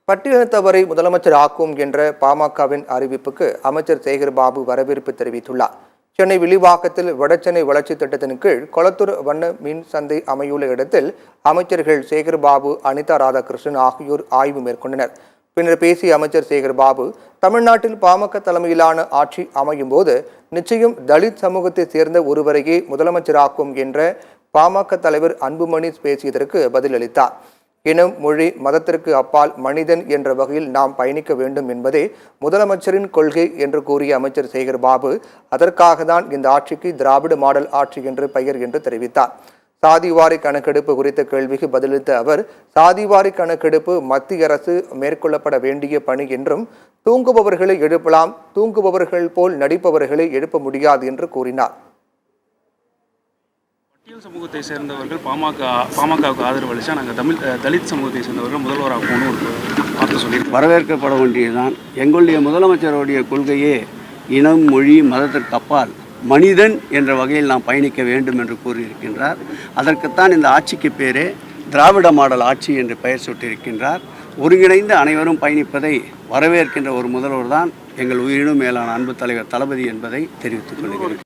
பட்டியலினத்தவரை முதலமைச்சர் ஆக்கும் என்ற பாமகவின் அறிவிப்புக்கு அமைச்சர் சேகர் பாபு வரவேற்பு தெரிவித்துள்ளார். சென்னை வில்லிவாக்கத்தில் வடசென்னை வளர்ச்சி திட்டத்தின் கீழ் கொளத்தூர் வண்ண மீன் சந்தை அமையுள்ள இடத்தில் அமைச்சர்கள் சேகர் பாபு, அனிதா ராதாகிருஷ்ணன் ஆகியோர் ஆய்வு மேற்கொண்டனர். பின்னர் பேசிய அமைச்சர் சேகர் பாபு, தமிழ்நாட்டில் பாமக தலைமையிலான ஆட்சி அமையும் போது நிச்சயம் தலித் சமூகத்தை சேர்ந்த ஒருவரையே முதலமைச்சராக்கும் என்ற பாமக தலைவர் அன்புமணி பேசியதற்கு பதிலளித்தார். இனம், மொழி, மதத்திற்கு அப்பால் மனிதன் என்ற வகையில் நாம் பயணிக்க வேண்டும் என்பதே முதலமைச்சரின் கொள்கை என்று கூறிய அமைச்சர் சேகர் பாபு, அதற்காக தான் இந்த ஆட்சிக்கு திராவிட மாடல் ஆட்சி என்று பெயர் என்று தெரிவித்தார். சாதிவாரி கணக்கெடுப்பு குறித்த கேள்விக்கு பதிலளித்த அவர், சாதிவாரி கணக்கெடுப்பு மத்திய அரசு மேற்கொள்ளப்பட வேண்டிய பணி என்றும், தூங்குபவர்களை எழுப்பலாம், தூங்குபவர்கள் போல் நடிப்பவர்களை எழுப்ப முடியாது என்று கூறினார். பட்டியல் சமூகத்தை சேர்ந்தவர்கள் பாமகவுக்கு ஆதரவு அளித்தா நாங்கள் தலித் சமூகத்தை சேர்ந்தவர்கள் முதல்வராகணும்னு ஒரு வார்த்தை சொல்லி வரவேற்கப்பட வேண்டியதுதான். எங்களுடைய முதலமைச்சருடைய கொள்கையே இனம், மொழி, மதத்திற்கு அப்பால் மனிதன் என்ற வகையில் நாம் பயணிக்க வேண்டும் என்று கூறியிருக்கின்றார். அதற்குத்தான் இந்த ஆட்சிக்கு பேரே திராவிட மாடல் ஆட்சி என்று பெயர் சூட்டியிருக்கின்றார். ஒருங்கிணைந்து அனைவரும் பயணிப்பதை வரவேற்கின்ற ஒரு முதல்வர் தான் எங்கள் உயிரினும் மேலான அன்பு தலைவர் தளபதி என்பதை தெரிவித்துக் கொள்கிறேன்.